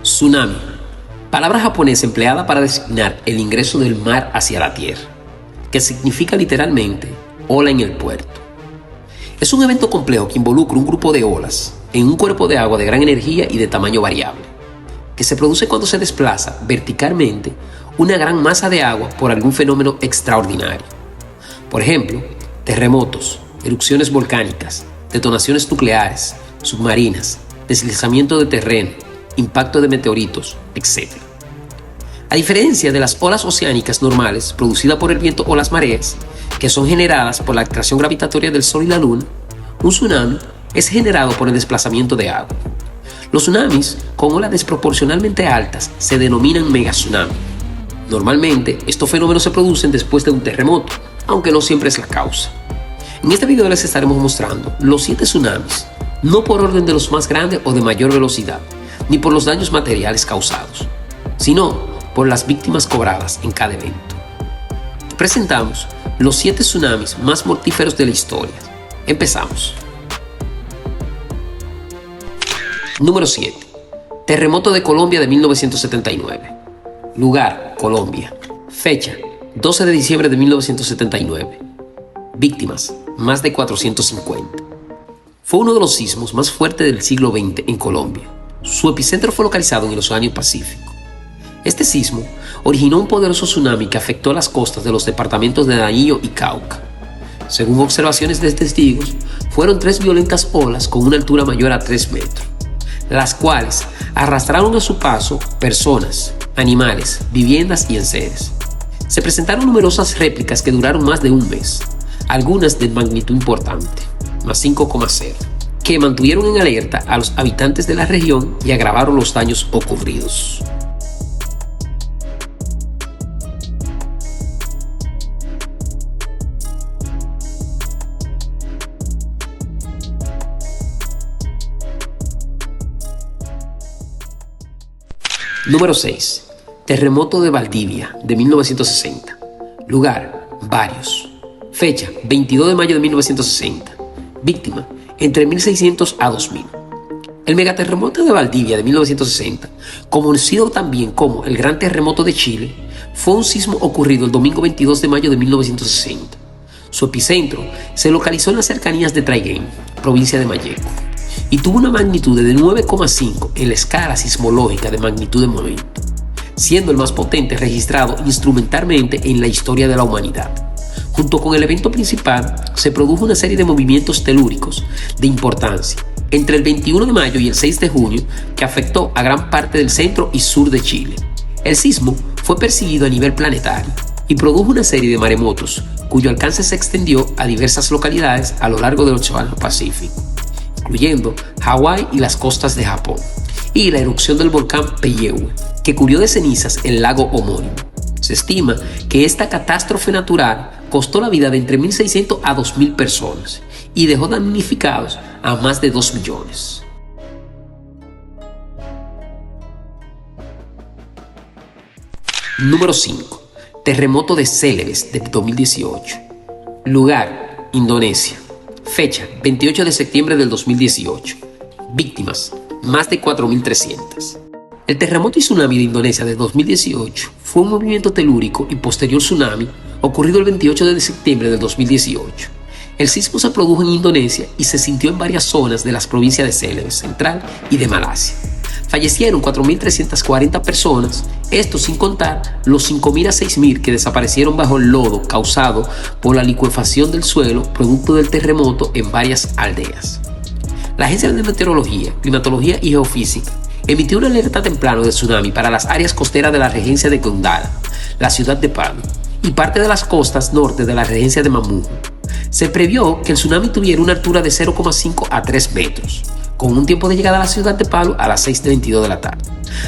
Tsunami, palabra japonesa empleada para designar el ingreso del mar hacia la tierra, que significa literalmente ola en el puerto. Es un evento complejo que involucra un grupo de olas en un cuerpo de agua de gran energía y de tamaño variable, que se produce cuando se desplaza verticalmente una gran masa de agua por algún fenómeno extraordinario. Por ejemplo, terremotos, erupciones volcánicas, detonaciones nucleares, submarinas, deslizamiento de terreno, impacto de meteoritos, etc. A diferencia de las olas oceánicas normales producidas por el viento o las mareas, que son generadas por la atracción gravitatoria del Sol y la Luna, un tsunami es generado por el desplazamiento de agua. Los tsunamis con olas desproporcionalmente altas se denominan megatsunamis. Normalmente, estos fenómenos se producen después de un terremoto, aunque no siempre es la causa. En este video les estaremos mostrando los 7 tsunamis, no por orden de los más grandes o de mayor velocidad, ni por los daños materiales causados, sino por las víctimas cobradas en cada evento. Te presentamos los 7 tsunamis más mortíferos de la historia. Empezamos. Número 7. Terremoto de Colombia de 1979. Lugar, Colombia. Fecha, 12 de diciembre de 1979. Víctimas, más de 450. Fue uno de los sismos más fuertes del siglo XX en Colombia. Su epicentro fue localizado en el Océano Pacífico. Este sismo originó un poderoso tsunami que afectó las costas de los departamentos de Nariño y Cauca. Según observaciones de testigos, fueron 3 violentas olas con una altura mayor a 3 metros, las cuales arrastraron a su paso personas, animales, viviendas y enseres. Se presentaron numerosas réplicas que duraron más de un mes, algunas de magnitud importante, más 5,0, que mantuvieron en alerta a los habitantes de la región y agravaron los daños ocurridos. Número 6. Terremoto de Valdivia de 1960. Lugar, varios. Fecha, 22 de mayo de 1960. Víctima, entre 1600 a 2000. El megaterremoto de Valdivia de 1960, conocido también como el Gran Terremoto de Chile, fue un sismo ocurrido el domingo 22 de mayo de 1960. Su epicentro se localizó en las cercanías de Traiguén, provincia de Malleco, y tuvo una magnitud de 9,5 en la escala sismológica de magnitud de movimiento, siendo el más potente registrado instrumentalmente en la historia de la humanidad. Junto con el evento principal, se produjo una serie de movimientos telúricos de importancia entre el 21 de mayo y el 6 de junio que afectó a gran parte del centro y sur de Chile. El sismo fue percibido a nivel planetario y produjo una serie de maremotos cuyo alcance se extendió a diversas localidades a lo largo del Océano Pacífico, incluyendo Hawái y las costas de Japón, y la erupción del volcán Peyehue, que cubrió de cenizas el lago homónimo. Se estima que esta catástrofe natural costó la vida de entre 1.600 a 2.000 personas y dejó damnificados a más de 2 millones. Número 5. Terremoto de Celebes de 2018. Lugar, Indonesia. Fecha, 28 de septiembre del 2018. Víctimas, más de 4.300. El terremoto y tsunami de Indonesia de 2018 fue un movimiento telúrico y posterior tsunami ocurrido el 28 de septiembre del 2018. El sismo se produjo en Indonesia y se sintió en varias zonas de las provincias de Celebes Central y de Malasia. Fallecieron 4.340 personas, esto sin contar los 5.000 a 6.000 que desaparecieron bajo el lodo causado por la licuefacción del suelo producto del terremoto en varias aldeas. La Agencia de Meteorología, Climatología y Geofísica emitió una alerta temprano de tsunami para las áreas costeras de la regencia de Gondala, la ciudad de Palu, y parte de las costas norte de la regencia de Mamuju. Se previó que el tsunami tuviera una altura de 0,5 a 3 metros, con un tiempo de llegada a la ciudad de Palu a las 6:22 de la tarde.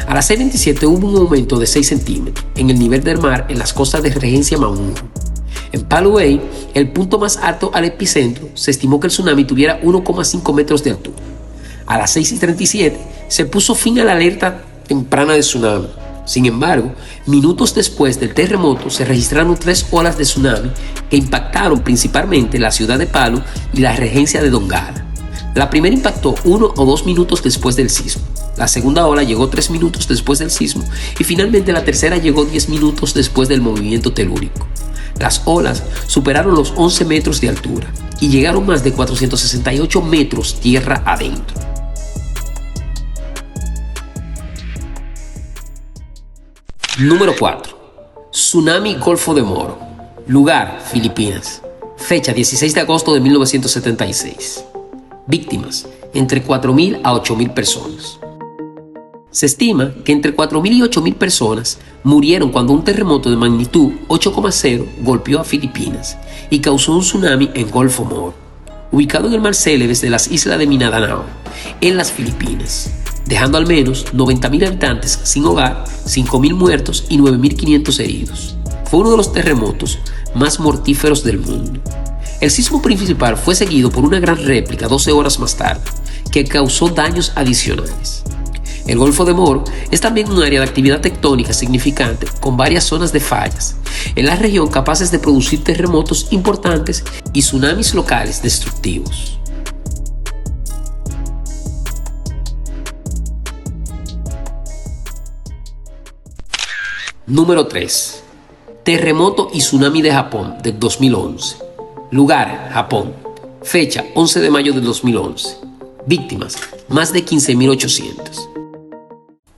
A las 6:27 hubo un aumento de 6 centímetros en el nivel del mar en las costas de regencia Mamuju. En Palu Bay, el punto más alto al epicentro, se estimó que el tsunami tuviera 1,5 metros de altura. A las 6:37 se puso fin a la alerta temprana de tsunami. Sin embargo, minutos después del terremoto se registraron 3 olas de tsunami que impactaron principalmente la ciudad de Palu y la regencia de Donggala. La primera impactó 1 o 2 minutos después del sismo. La segunda ola llegó 3 minutos después del sismo y finalmente la tercera llegó 10 minutos después del movimiento telúrico. Las olas superaron los 11 metros de altura y llegaron más de 468 metros tierra adentro. Número 4. Tsunami Golfo de Moro. Lugar, Filipinas. Fecha, 16 de agosto de 1976. Víctimas, entre 4.000 a 8.000 personas. Se estima que entre 4.000 y 8.000 personas murieron cuando un terremoto de magnitud 8,0 golpeó a Filipinas y causó un tsunami en Golfo Moro, ubicado en el mar Celebes de las islas de Mindanao, en las Filipinas, dejando al menos 90.000 habitantes sin hogar, 5.000 muertos y 9.500 heridos. Fue uno de los terremotos más mortíferos del mundo. El sismo principal fue seguido por una gran réplica 12 horas más tarde, que causó daños adicionales. El Golfo de Moro es también un área de actividad tectónica significante con varias zonas de fallas en la región capaces de producir terremotos importantes y tsunamis locales destructivos. Número 3. Terremoto y tsunami de Japón del 2011. Lugar, Japón. Fecha, 11 de mayo del 2011. Víctimas, más de 15.800.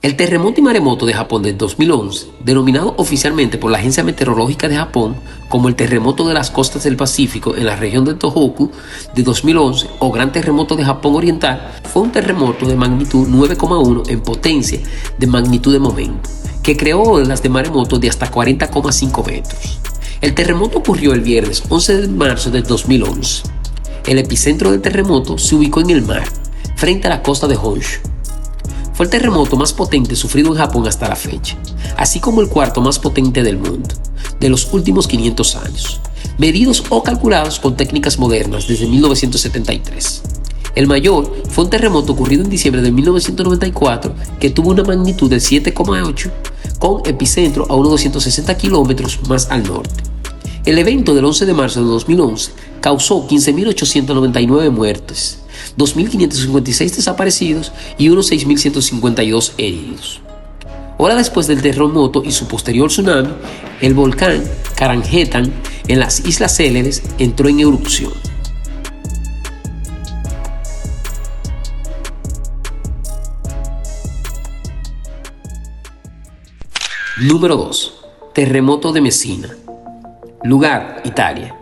El terremoto y maremoto de Japón del 2011, denominado oficialmente por la Agencia Meteorológica de Japón como el terremoto de las costas del Pacífico en la región de Tohoku de 2011 o Gran Terremoto de Japón Oriental, fue un terremoto de magnitud 9,1 en potencia de magnitud de momento, que creó olas de maremoto de hasta 40,5 metros. El terremoto ocurrió el viernes 11 de marzo del 2011. El epicentro del terremoto se ubicó en el mar, frente a la costa de Honshu. Fue el terremoto más potente sufrido en Japón hasta la fecha, así como el cuarto más potente del mundo, de los últimos 500 años, medidos o calculados con técnicas modernas desde 1973. El mayor fue un terremoto ocurrido en diciembre de 1994 que tuvo una magnitud de 7,8 con epicentro a unos 260 kilómetros más al norte. El evento del 11 de marzo de 2011 causó 15.899 muertes, 2.556 desaparecidos y unos 6.152 heridos. Hora después del terremoto y su posterior tsunami, el volcán Karangetan en las Islas Célebes entró en erupción. Número 2. Terremoto de Messina. Lugar, Italia.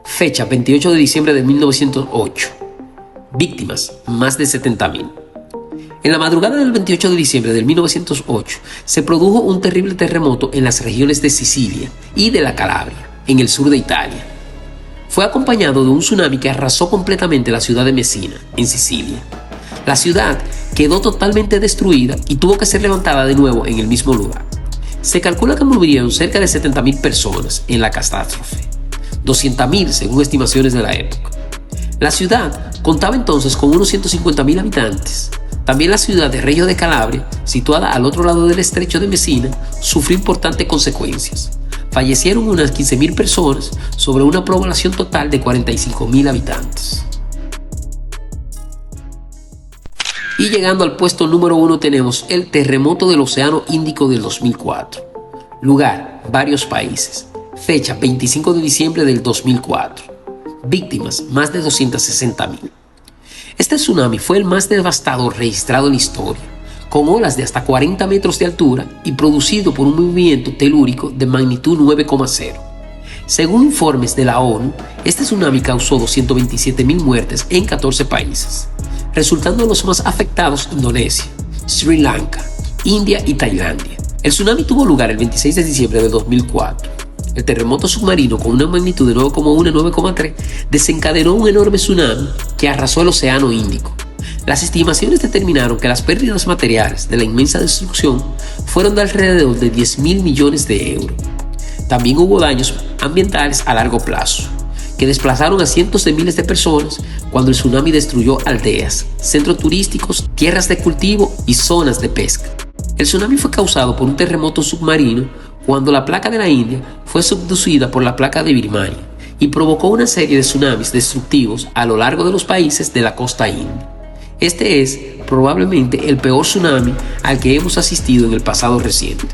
Fecha, 28 de diciembre de 1908. Víctimas, más de 70.000. En la madrugada del 28 de diciembre de 1908 se produjo un terrible terremoto en las regiones de Sicilia y de la Calabria, en el sur de Italia. Fue acompañado de un tsunami que arrasó completamente la ciudad de Messina, en Sicilia. La ciudad quedó totalmente destruida y tuvo que ser levantada de nuevo en el mismo lugar. Se calcula que murieron cerca de 70.000 personas en la catástrofe, 200.000 según estimaciones de la época. La ciudad contaba entonces con unos 150.000 habitantes. También la ciudad de Reggio de Calabria, situada al otro lado del estrecho de Messina, sufrió importantes consecuencias. Fallecieron unas 15.000 personas sobre una población total de 45.000 habitantes. Y llegando al puesto número 1 tenemos el terremoto del Océano Índico del 2004. Lugar, varios países. Fecha, 25 de diciembre del 2004. Víctimas, más de 260.000. Este tsunami fue el más devastador registrado en la historia, con olas de hasta 40 metros de altura y producido por un movimiento telúrico de magnitud 9,0. Según informes de la ONU, este tsunami causó 227.000 muertes en 14 países, resultando en los más afectados Indonesia, Sri Lanka, India y Tailandia. El tsunami tuvo lugar el 26 de diciembre de 2004. El terremoto submarino con una magnitud de 9,1 y 9,3 desencadenó un enorme tsunami que arrasó el Océano Índico. Las estimaciones determinaron que las pérdidas materiales de la inmensa destrucción fueron de alrededor de 10.000 millones de euros. También hubo daños ambientales a largo plazo, que desplazaron a cientos de miles de personas cuando el tsunami destruyó aldeas, centros turísticos, tierras de cultivo y zonas de pesca. El tsunami fue causado por un terremoto submarino cuando la placa de la India fue subducida por la placa de Birmania y provocó una serie de tsunamis destructivos a lo largo de los países de la costa india. Este es probablemente el peor tsunami al que hemos asistido en el pasado reciente.